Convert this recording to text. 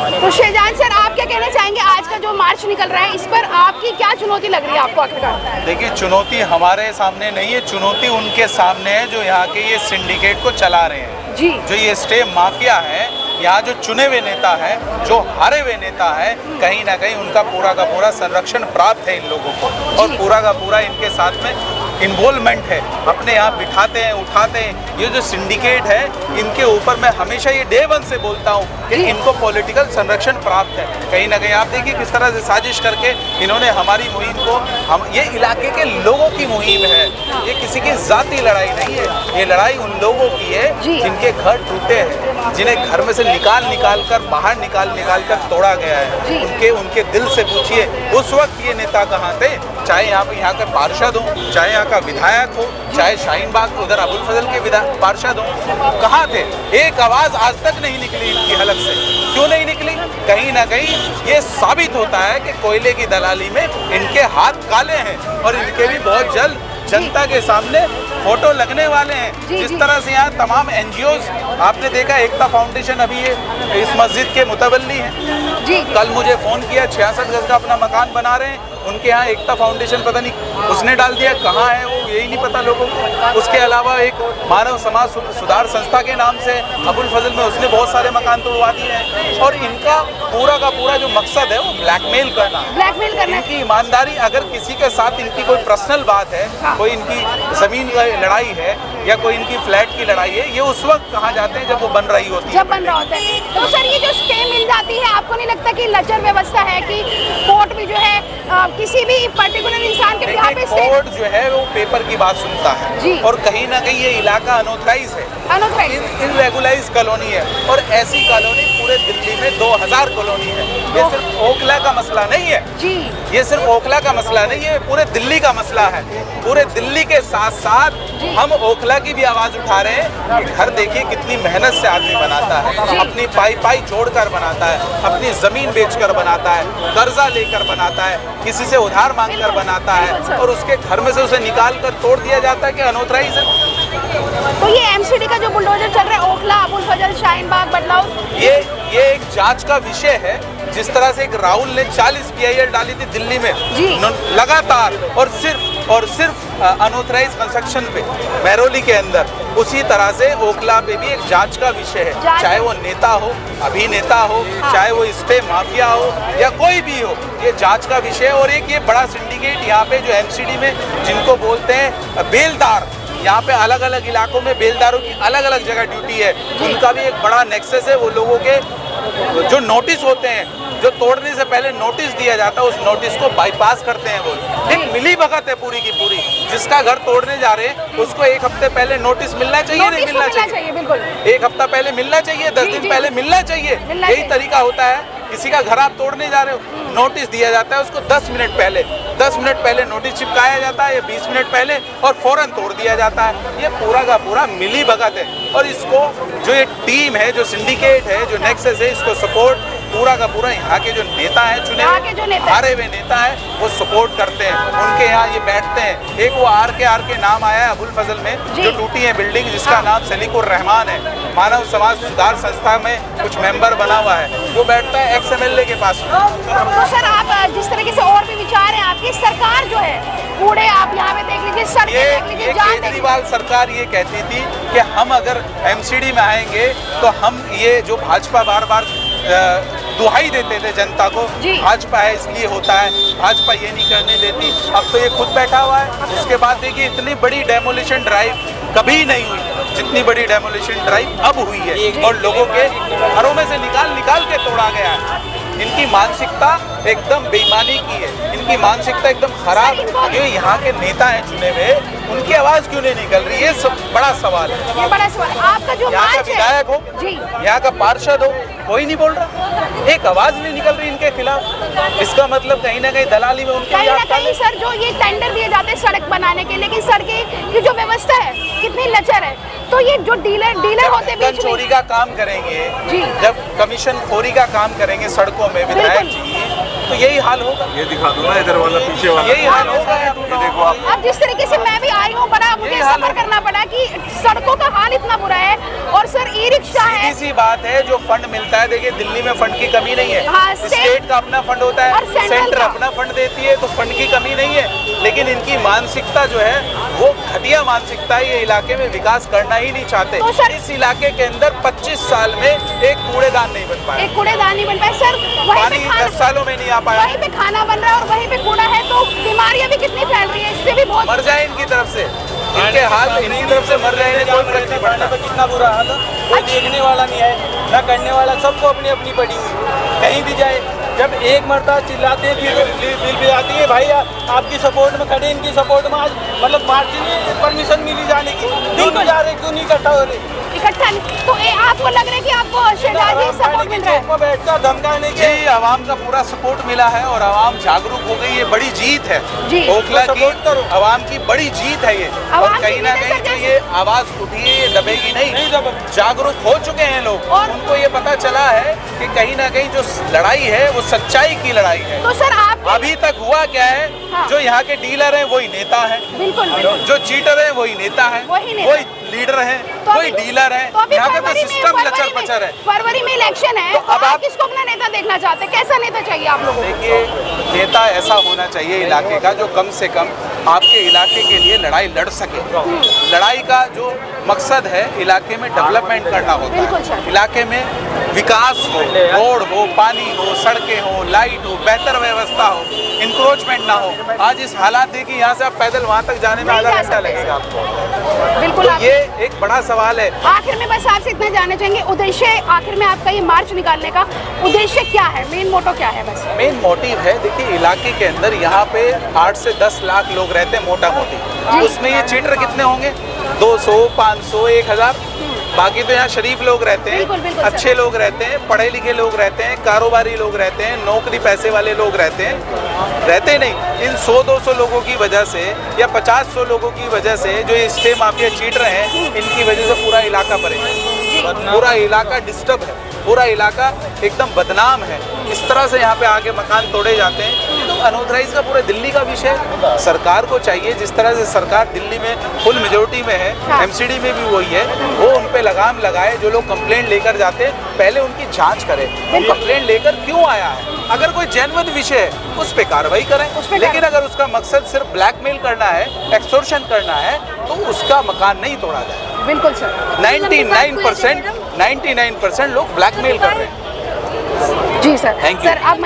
तो शेजान सर, आप क्या कहना चाहेंगे, आज का जो मार्च निकल रहा है इस पर आपकी क्या चुनौती लग रही है आपको आखिरकार? देखिए, चुनौती हमारे सामने नहीं है, चुनौती उनके सामने है जो यहाँ के ये सिंडिकेट को चला रहे हैं जी। जो ये स्टे माफिया है, यहाँ जो चुने हुए नेता है, जो हारे हुए नेता है, कहीं ना कहीं उनका पूरा का पूरा संरक्षण प्राप्त है इन लोगों को, और पूरा का पूरा इनके साथ में इन्वॉल्वमेंट है, अपने यहाँ बिठाते हैं, उठाते हैं। ये जो सिंडिकेट है, इनके ऊपर मैं हमेशा ये डे वन से बोलता हूँ कि इनको पॉलिटिकल संरक्षण प्राप्त है। कहीं ना कहीं आप देखिए किस तरह से साजिश करके इन्होंने हमारी मुहिम को, ये इलाके के लोगों की मुहिम है, ये किसी की जाती लड़ाई नहीं है, ये लड़ाई उन लोगों की है जिनके घर टूटे हैं, जिन्हें घर में से निकाल कर बाहर निकाल कर तोड़ा गया है। उनके दिल से पूछिए उस वक्त ये नेता कहाँ थे, चाहे यहाँ का पार्षद हो, चाहे यहाँ का विधायक हो, चाहे शाहीन बाग उधर अबुल फजल के पार्षद हो, कहाँ थे? एक आवाज आज तक नहीं निकली इनकी हलक से। क्यों नहीं निकली? कहीं ना कहीं ये साबित होता है कि कोयले की दलाली में इनके हाथ काले हैं, और इनके भी बहुत जल्द जनता के सामने फोटो लगने वाले हैं। जिस तरह से यहाँ तमाम एनजीओज, आपने देखा एकता फाउंडेशन अभी ये इस मस्जिद के मुतवल्ली हैं, कल मुझे फोन किया, 66 गज का अपना मकान बना रहे हैं, उनके यहाँ एकता फाउंडेशन पता नहीं उसने डाल दिया, कहाँ है वो यही नहीं पता लोगों को। उसके अलावा एक मानव समाज सुधार संस्था के नाम से अबुल फजल में उसने बहुत सारे मकान तोड़वा दिए हैं, और इनका पूरा का पूरा जो मकसद है वो ब्लैकमेल करना। इनकी ईमानदारी, अगर किसी के साथ इनकी कोई पर्सनल बात है, कोई इनकी जमीन की लड़ाई है या कोई इनकी फ्लैट की लड़ाई है, ये उस वक्त कहाँ जाते हैं जब वो बन रही होती है, जब बन रहा होता है। तो सर, ये जो स्टे मिल जाती है, आपको नहीं लगता कि लचर व्यवस्था है कि कोर्ट भी जो है किसी भी पर्टिकुलर इंसान के यहाँ पे कोर्ट जो है वो पेपर की बात सुनता है, और कहीं ना कहीं ये इलाका अनऑथराइज है, इनरेगुलाइज कॉलोनी है, और ऐसी कॉलोनी पूरे दिल्ली में 2000 कॉलोनी है। ये सिर्फ ओखला का मसला नहीं है जी, ये सिर्फ ओखला का मसला नहीं है, पूरे दिल्ली का मसला है। पूरे दिल्ली के साथ साथ हम ओखला की भी आवाज उठा रहे हैं कि घर देखिए कितनी मेहनत से आदमी बनाता है, अपनी पाई जोड़कर बनाता है, अपनी जमीन बेचकर बनाता है, कर्जा लेकर बनाता है, किसी से उधार मांगकर बनाता है, और उसके घर में से उसे निकाल कर तोड़ दिया जाता है कि अनऑथराइज है। तो ये एमसीडी का जो बुलडोजर चल रहा है, ओखला, अबुल फजल, शाहीन बाग, बदलाव, ये एक जांच का विषय है। जिस तरह से एक राहुल ने 40 PIL डाली थी दिल्ली में लगातार, और सिर्फ अनऑथराइज कंस्ट्रक्शन पे महरौली के अंदर, उसी तरह से ओखला पे भी एक जांच का विषय है। चाहे वो नेता हो, अभिनेता हो, चाहे वो स्टे माफिया हो या कोई भी हो, ये जांच का विषय है। और एक ये बड़ा सिंडिकेट यहाँ पे जो MCD में जिनको बोलते हैं बेलदार, यहाँ पे अलग अलग इलाकों में बेलदारों की अलग अलग जगह ड्यूटी है, उनका भी एक बड़ा नेक्सस है। वो लोगों के जो नोटिस होते हैं, जो तोड़ने से पहले नोटिस दिया जाता है, उस नोटिस को बाईपास करते हैं वो। एक मिली भगत है पूरी की पूरी। जिसका घर तोड़ने जा रहे हैं उसको एक हफ्ते पहले नोटिस मिलना चाहिए, नहीं मिलना चाहिए? बिल्कुल, एक हफ्ता पहले मिलना चाहिए, 10 दिन पहले मिलना चाहिए। यही तरीका होता है। किसी का घर आप तोड़ने जा रहे हो, नोटिस दिया जाता है उसको 10 मिनट पहले नोटिस चिपकाया जाता है, या 20 मिनट पहले, और फौरन तोड़ दिया जाता है। ये पूरा का पूरा मिली भगत है, और इसको जो ये टीम है, जो सिंडिकेट है, जो नेक्सस है, इसको सपोर्ट पूरा का पूरा यहाँ के जो नेता है, चुने हारे हुए नेता है, वो सपोर्ट करते हैं। उनके यहाँ ये बैठते हैं। एक वो आर के नाम आया है अबुल फजल में, जो टूटी है बिल्डिंग, जिसका नाम सलीकुर रहमान है, मानव समाज सुधार संस्था में कुछ मेंबर बना हुआ है, वो बैठता है XMLA के पास। तो सर, आप जिस तरीके से और भी विचार है आपकी, सरकार जो है, कूड़े आप यहाँ पे देख लीजिए, सड़कें देख लीजिए, केजरीवाल सरकार ये कहती थी कि हम अगर MCD में आएंगे तो हम ये जो भाजपा बार बार दुहाई देते थे जनता को, भाजपा है इसलिए होता है, भाजपा ये नहीं करने देती, अब तो ये खुद बैठा हुआ है। उसके बाद देखिए इतनी बड़ी डेमोलिशन ड्राइव कभी नहीं हुई जितनी बड़ी डेमोलिशन ड्राइव अब हुई है, और लोगों के घरों में से निकाल के तोड़ा गया है। इनकी मानसिकता एकदम बेईमानी की है, इनकी मानसिकता एकदम खराब। जो यहाँ के नेता हैं चुने हुए, उनकी आवाज क्यों नहीं निकल रही है? बड़ा सवाल है। ये बड़ा सवाल। आपका जो यहाँ का विधायक हो, यहाँ का पार्षद हो, कोई नहीं बोल रहा, एक आवाज नहीं निकल रही इनके खिलाफ। इसका मतलब कहीं ना कहीं दलाली में उनके कहीं ना कहीं सर, जो ये टेंडर दिए जाते हैं सड़क बनाने के, लेकिन सड़क की जो व्यवस्था है कितनी लचर है। तो ये जो डीलर होते हैं, चोरी का काम करेंगे, जब कमीशन खोरी का काम करेंगे सड़कों में विधायक जी, तो यही हाल होगा। ये दिखा दो ना इधर वाला, पीछे वाला, यही हाल होगा। ये देखो आप। अब जिस तरीके से मैं भी आई हूँ, बड़ा मुझे सफर करना पड़ा कि सड़कों का हाल इतना बुरा है। और सर ई रिक्शा है, सीधी सी बात है, जो फंड मिलता है, देखिए दिल्ली में फंड की कमी नहीं है। हाँ, स्टेट का अपना फंड होता और है, सेंट्रल सेंटर का। अपना फंड देती है, तो फंड की कमी नहीं है। लेकिन इनकी मानसिकता जो है वो घटिया मानसिकता है। ये इलाके में विकास करना ही नहीं चाहते। तो सर- इस इलाके के अंदर 25 साल में एक कूड़ेदान नहीं बन पाया, एक कूड़ेदान नहीं बन पाए सर। वहीं पानी पे 10 सालों में नहीं आ पाया। वहीं पे खाना बन रहा है और वहीं पे कूड़ा है, तो बीमारियां भी कितनी फैल रही है, इससे भी बहुत। मर जाए इनकी तरफ से, इनके हाथ इनकी तरफ से मर जाए, कोई फर्क नहीं पड़ता। कितना बुरा हाल है, कोई देखने वाला नहीं है, ना करने वाला, सबको अपनी अपनी पड़ी हुई। कहीं भी जाए, जब एक मरतबा चिल्लाते हैं फिर बिल भी आती है, भाई आपकी सपोर्ट में खड़े, इनकी सपोर्ट में आज मतलब मार्च में परमिशन मिली जाने की, क्यों नहीं जा रहे, क्यों नहीं इकट्ठा हो रहे? इकट्ठा नहीं, तो आपको लग रहा है कि आपको शहजाद जी सपोर्ट मिल रहा है? चौक पर बैठकर धमकाने के जी, आवाम का पूरा सपोर्ट मिला है और आवाम जागरूक हो गई। ये बड़ी जीत है जी। ओखला तो की, सपोर्ट करो। आवाम की बड़ी जीत है ये। आवाम और की कहीं ना जीत है कहीं सर, जो जैसे- ये आवाज उठी है, ये दबेगी नहीं नहीं। दबेगी। जागरूक हो चुके हैं लोग, और- उनको ये पता चला है कि कहीं ना कहीं जो लड़ाई है वो सच्चाई की लड़ाई है। तो सर आप अभी तक हुआ क्या है, हाँ। जो यहाँ के डीलर हैं वही नेता है, बिल्कुल बिल्कुल। जो चीटर है वही नेता है, वही नेता। वही लीडर है, तो कोई अभी- डीलर है। तो अभी यहाँ का तो फरवरी में- सिस्टम लचर पचर है। फरवरी में इलेक्शन है, तो तो अब आप आप- किसको अपना नेता देखना चाहते हैं? कैसा नेता चाहिए आप लोगों को? देखिए, नेता ऐसा होना चाहिए इलाके का जो कम से कम आपके इलाके के लिए लड़ाई लड़ सके। लड़ाई का जो मकसद है इलाके में डेवलपमेंट करना होता बिल्कुल है, सर। इलाके में विकास हो, रोड हो, पानी हो, सड़कें हो, लाइट हो, बेहतर व्यवस्था हो, इंक्रोचमेंट ना हो। आज इस हालात देखिए, यहाँ से आप पैदल वहाँ तक जाने में नहीं आधा जा घंटा सकते। लगेगा आपको। बिल्कुल तो आप- ये एक बड़ा सवाल है। आखिर में बस आपसे इतना जानना चाहेंगे, उद्देश्य आखिर में आपका ये मार्च निकालने का उद्देश्य क्या है, मेन मोटो क्या है? बस मेन मोटिव है, देखिए इलाके के अंदर यहाँ पे 8 से 10 लाख लोग रहते हैं मोटा मोटी। उसमें ये चीटर कितने होंगे? 200, 500, 1000। बाकी तो यहाँ शरीफ लोग रहते हैं, बिल्कुल, बिल्कुल, अच्छे लोग रहते हैं, पढ़े लिखे लोग रहते हैं, कारोबारी लोग रहते हैं, नौकरी पैसे वाले लोग रहते हैं। रहते नहीं, इन 100-200 लोगों की वजह से या 50-100 लोगों की वजह से जो ये स्टे माफिया चीटर हैं, इनकी वजह से पूरा इलाका परेशान, पूरा इलाका डिस्टर्ब है, पूरा इलाका एकदम बदनाम है। इस तरह से यहाँ पे आके मकान तोड़े जाते हैं। तो अनऑथराइज का पूरे दिल्ली का विषय है। सरकार को चाहिए, जिस तरह से सरकार दिल्ली में फुल मेजोरिटी में है, हाँ। एमसीडी में भी वही है, वो उन पे लगाम लगाए। जो लोग कंप्लेंट लेकर जाते हैं, पहले उनकी जांच करें, वो कंप्लेंट लेकर क्यों आया है। अगर कोई जेन्युइन विषय है, उस पे कार्रवाई करें। उस पे लेकिन अगर उसका मकसद सिर्फ ब्लैकमेल करना है, एक्सटॉर्शन करना है, तो उसका मकान नहीं तोड़ा जाए। बिल्कुल सर। 99% लोग ब्लैकमेल कर रहे हैं। जी सर। Thank you. सर आप